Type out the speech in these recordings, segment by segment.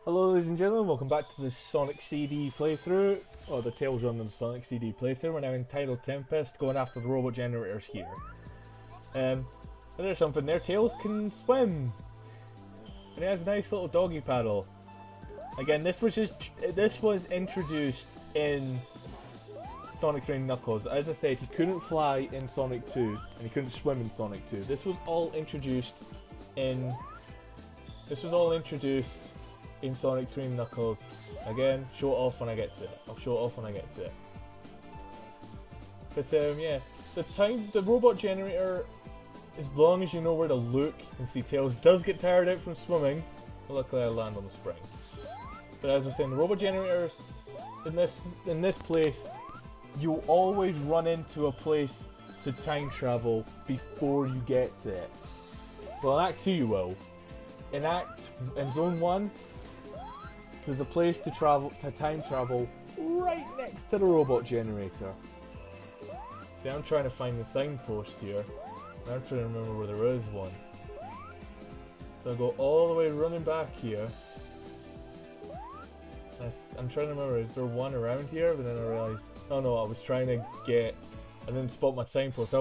Hello ladies and gentlemen, welcome back to the Sonic CD playthrough, or the Tails Run of the Sonic CD playthrough. We're now in Tidal Tempest, going after the robot generators here. And there's something there, Tails can swim! And he has a nice little doggy paddle. Again, this was introduced in Sonic 3 and Knuckles. As I said, he couldn't fly in Sonic 2, and he couldn't swim in Sonic 2. This was all introduced in Sonic 3 and Knuckles. Again, show it off when I get to it. I'll show it off when I get to it. But yeah, the robot generator, as long as you know where to look and see, Tails does get tired out from swimming. But luckily I land on the spring. But as I was saying, the robot generators in this place, you'll always run into a place to time travel before you get to it. Well, in Act 2 you will. In Zone 1, there's a place to time travel right next to the robot generator. See, I'm trying to find the signpost here. I'm trying to remember where there is one. So I go all the way running back here. I'm trying to remember, is there one around here? But then I realized, oh no, I was trying to get, I didn't spot my signpost. I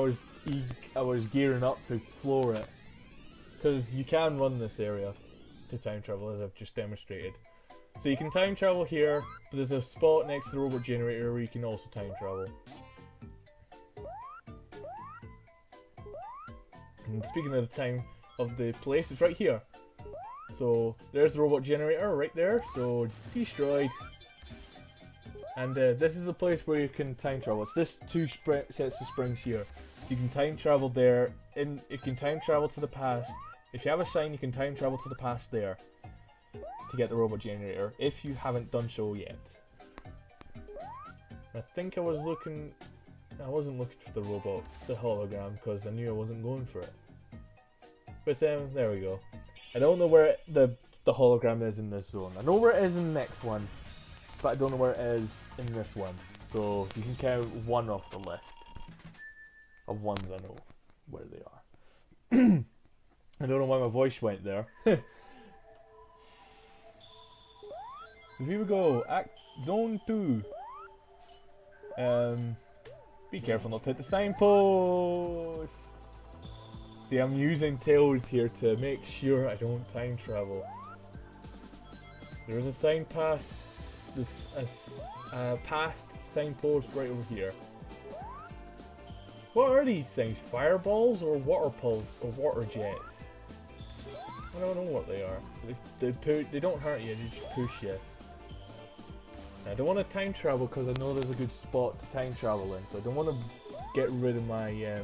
was gearing up to floor it. Because you can run this area to time travel, as I've just demonstrated. So you can time travel here, but there's a spot next to the robot generator where you can also time travel. And speaking of the time of the place, it's right here. So there's the robot generator right there, so destroyed. And this is the place where you can time travel. It's this two sets of springs here. You can time travel there, and you can time travel to the past. If you have a sign, you can time travel to the past there to get the robot generator, if you haven't done so yet. I think I wasn't looking for the hologram, because I knew I wasn't going for it. But there we go. I don't know where the hologram is in this zone. I know where it is in the next one, but I don't know where it is in this one. So you can count one off the list of ones I know where they are. I don't know why my voice went there. So here we go, Zone 2. Be careful not to hit the signpost. See, I'm using Tails here to make sure I don't time travel. There's a sign past past signpost right over here. What are these things? Fireballs or water pulse or water jets? I don't know what they are. They don't hurt you, they just push you. I don't want to time travel because I know there's a good spot to time travel in, so I don't want to get rid of my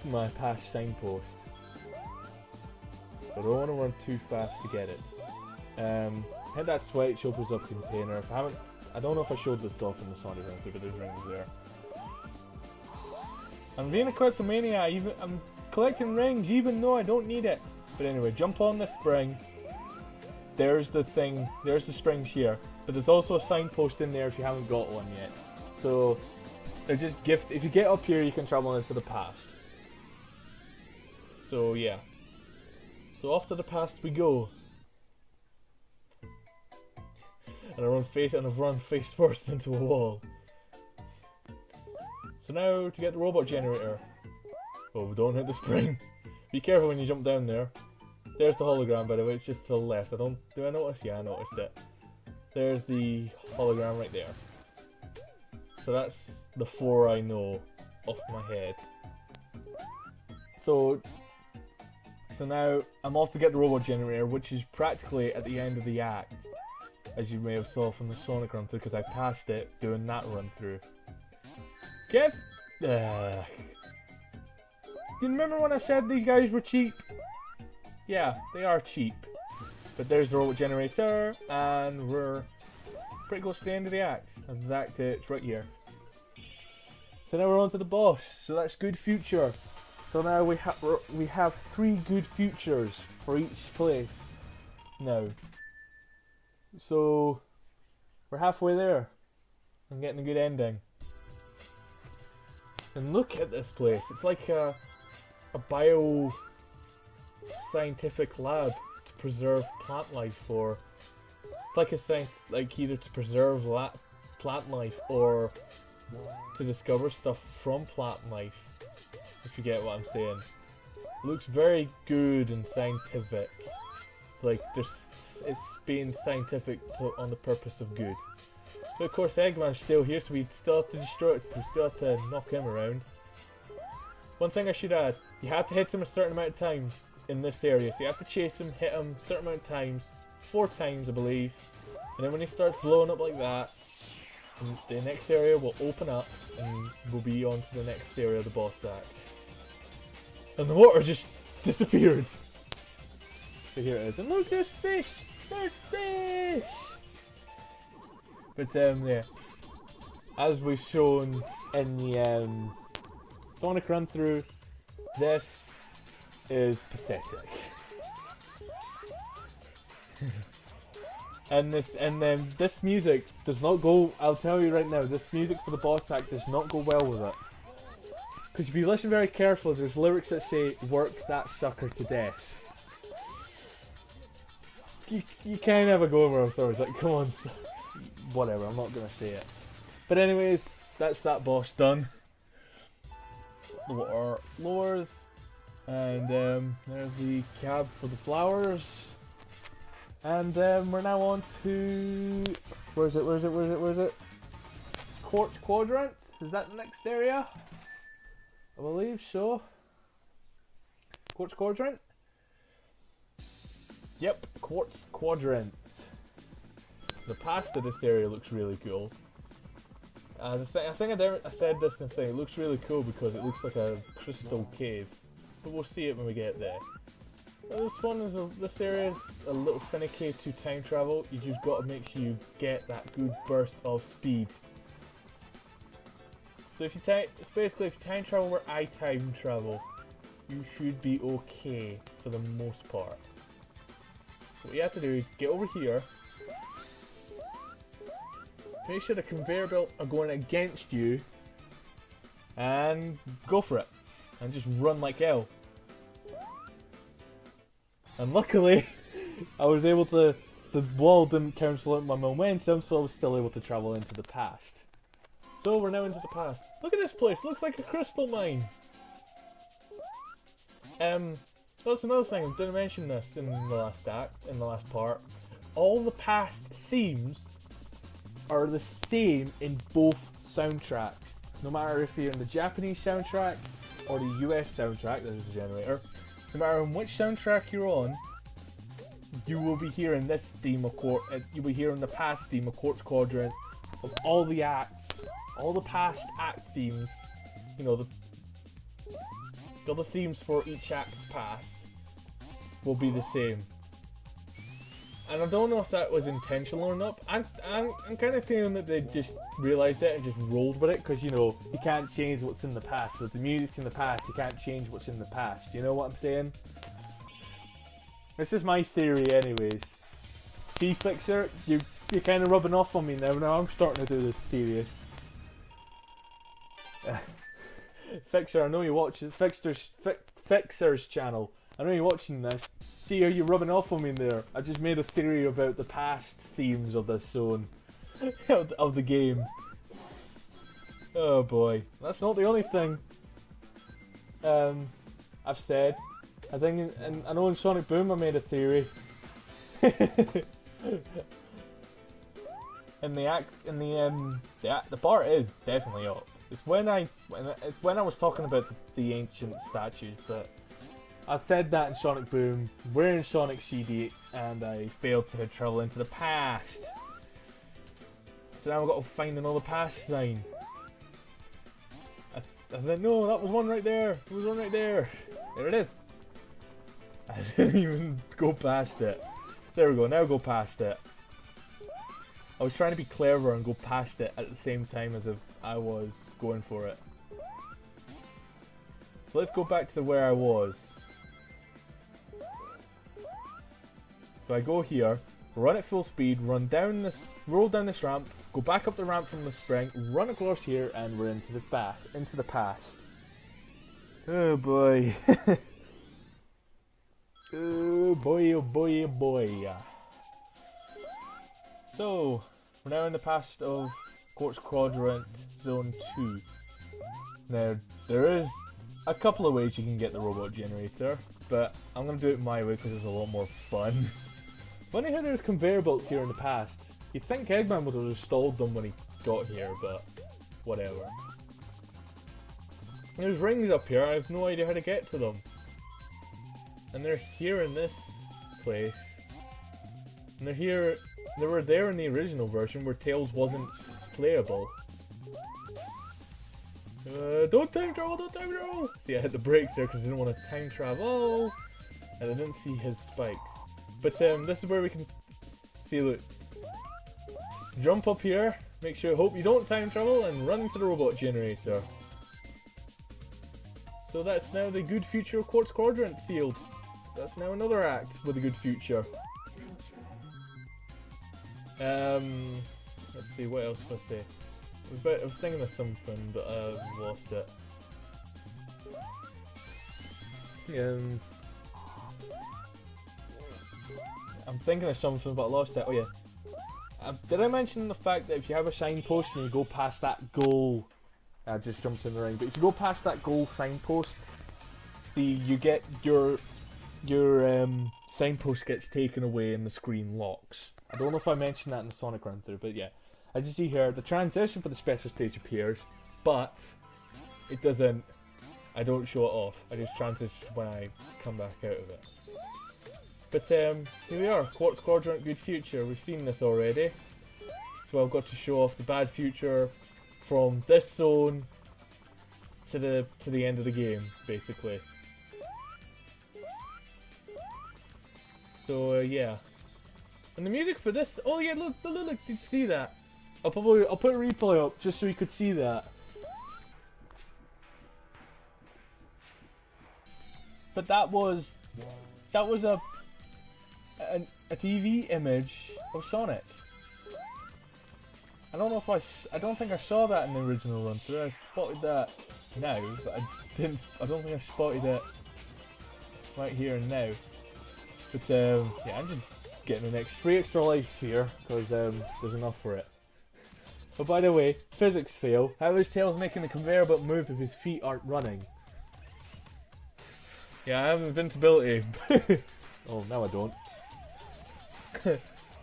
my past signpost. So I don't want to run too fast to get it. Hit that switch, opens up container. I don't know if I showed this off in the Sonic run, but there's rings there. I'm being a kleptomaniac. I'm collecting rings even though I don't need it. But anyway, jump on the spring. There's the thing, there's the springs here, but there's also a signpost in there if you haven't got one yet. So, they're just if you get up here, you can travel into the past. So yeah. So off to the past we go. And I've run face first into a wall. So now to get the robot generator. Oh, don't hit the spring. Be careful when you jump down there. There's the hologram, by the way, it's just to the left. Do I notice? Yeah, I noticed it. There's the hologram right there. So that's the 4 I know off my head. So now I'm off to get the robot generator, which is practically at the end of the act, as you may have saw from the Sonic run through, because I passed it doing that run through. Get. Do you remember when I said these guys were cheap? Yeah, they are cheap. But there's the robot generator, and we're pretty close to the end of the act. That's Act 8, it's right here. So now we're on to the boss. So that's good future. So now we have 3 good futures for each place. Now. So we're halfway there. I'm getting a good ending. And look at this place. It's like a bio scientific lab. It's preserve plant life, or it's like a thing, like either to preserve plant life or to discover stuff from plant life, if you get what I'm saying. It looks very good and scientific. Like it's being scientific on the purpose of good. But of course Eggman's still here, so we still have to destroy it, so we still have to knock him around. One thing I should add, you have to hit him a certain amount of times in this area. So you have to chase him, hit him a certain amount of times, 4 times I believe. And then when he starts blowing up like that, the next area will open up and we'll be on to the next area of the boss act. And the water just disappeared. So here it is. And look, there's fish! There's fish! But yeah, as we've shown in the Sonic run through, this is pathetic. and this music does not go. I'll tell you right now, this music for the boss act does not go well with it. Because if you listen very carefully, there's lyrics that say "work that sucker to death." You can't have a go over. I'm sorry. It's like, come on. Whatever, I'm not gonna say it. But anyways, that's that boss done. The water lowers, and there's the cab for the flowers. And we're now on to where is it? Quartz Quadrant? Is that the next area? I believe so. Quartz Quadrant? Yep, Quartz Quadrant. The past of this area looks really cool. I think I said this in the thing, it looks really cool because it looks like a crystal cave. But we'll see it when we get there. This area is a little finicky to time travel. You just got to make sure you get that good burst of speed. So if you it's basically if you time travel where I time travel, you should be okay for the most part. So what you have to do is get over here. Make sure the conveyor belts are going against you, and go for it, and just run like hell. And luckily, I was able to, the wall didn't cancel out my momentum, so I was still able to travel into the past. So we're now into the past. Look at this place, looks like a crystal mine. That's another thing, I didn't mention this in the last act, in the last part. All the past themes are the same in both soundtracks. No matter if you're in the Japanese soundtrack or the US soundtrack, this is the generator, no matter on which soundtrack you're on, you will be hearing this theme of you'll be hearing the past theme of Quartz Quadrant of all the acts, all the past act themes, you know, the other themes for each act's past will be the same. And I don't know if that was intentional or not. I'm kind of feeling that they just realised it and just rolled with it, because, you know, you can't change what's in the past. So if the music's in the past, you can't change what's in the past. You know what I'm saying? This is my theory anyways. See, Fixer, you're kind of rubbing off on me now. Now I'm starting to do this serious. Fixer, I know you watch it. Fixer's channel. I know you're watching this. See how you're rubbing off on me there. I just made a theory about the past themes of this zone. of the game. Oh boy. That's not the only thing I've said. I think I know in Sonic Boom I made a theory. And the part is definitely up. It's when I was talking about the ancient statues, but I said that in Sonic Boom, we're in Sonic CD, and I failed to travel into the past. So now I've got to find another past sign. I said, no, that was one right there. There was one right there. There it is. I didn't even go past it. There we go, now go past it. I was trying to be clever and go past it at the same time as if I was going for it. So let's go back to where I was. So I go here, run at full speed, roll down this ramp, go back up the ramp from the spring, run across here, and we're into the past. Oh boy. Oh Oh boy, oh boy, oh boy. So, we're now in the past of Quartz Quadrant Zone 2. Now, there is a couple of ways you can get the robot generator, but I'm going to do it my way because it's a lot more fun. Funny how there's conveyor belts here in the past. You'd think Eggman would have installed them when he got here, but whatever. There's rings up here, I have no idea how to get to them. And they're here in this place. And they're here, they were there in the original version where Tails wasn't playable. Don't time travel, don't time travel! See, I hit the brakes there because I didn't want to time travel. And I didn't see his spikes. But this is where we can see, look. Jump up here, make sure, hope you don't time travel, and run to the robot generator. So that's now the good future of Quartz Quadrant sealed. That's now another act with a good future. Let's see, what else was I say? I was thinking of something, but I've lost it. I'm thinking of something, but I lost it. Oh yeah. Did I mention the fact that if you have a signpost and you go past that goal, I just jumped in the ring, but if you go past that goal signpost, you get your signpost gets taken away and the screen locks. I don't know if I mentioned that in the Sonic run through, but yeah. As you see here, the transition for the special stage appears, but it doesn't, I don't show it off. I just transition when I come back out of it. But here we are, Quartz Quadrant Good Future. We've seen this already. So I've got to show off the bad future from this zone to the end of the game, basically. So yeah. And the music for this, oh yeah, look, did you see that? I'll put a replay up just so you could see that. But that was a TV image of Sonic. I don't know if I don't think I saw that in the original run through. I spotted that now, but I don't think I spotted it right here and now. But yeah, I'm just getting an extra life here because there's enough for it. But by the way, physics fail. How is Tails making the conveyor belt move if his feet aren't running? Yeah, I have invincibility. Oh, now I don't.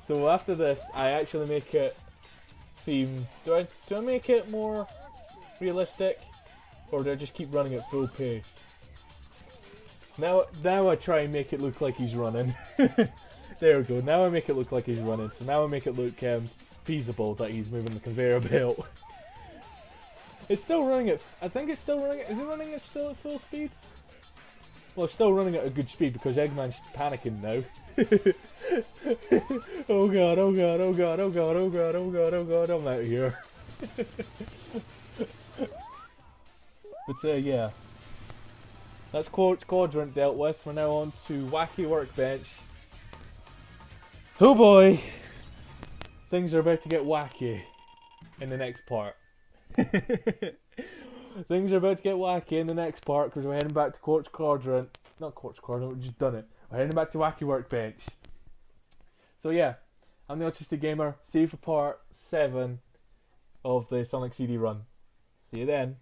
So after this, I actually make it seem... Do I make it more realistic? Or do I just keep running at full pace? Now I try and make it look like he's running. There we go, now I make it look like he's running. So now I make it look feasible that he's moving the conveyor belt. It's still running at... I think it's still running... Is it running at still at full speed? Well, it's still running at a good speed because Eggman's panicking now. Oh god, oh god, oh god, oh god, oh god, oh god, oh god, I'm out of here. But yeah. That's Quartz Quadrant dealt with. We're now on to Wacky Workbench. Oh boy! Things are about to get wacky in the next part. Things are about to get wacky in the next part because we're heading back to Quartz Quadrant. Not Quartz Quadrant, we've just done it. We're heading back to Wacky Workbench. So yeah, I'm the Autistic Gamer. See you for part 7 of the Sonic CD run. See you then.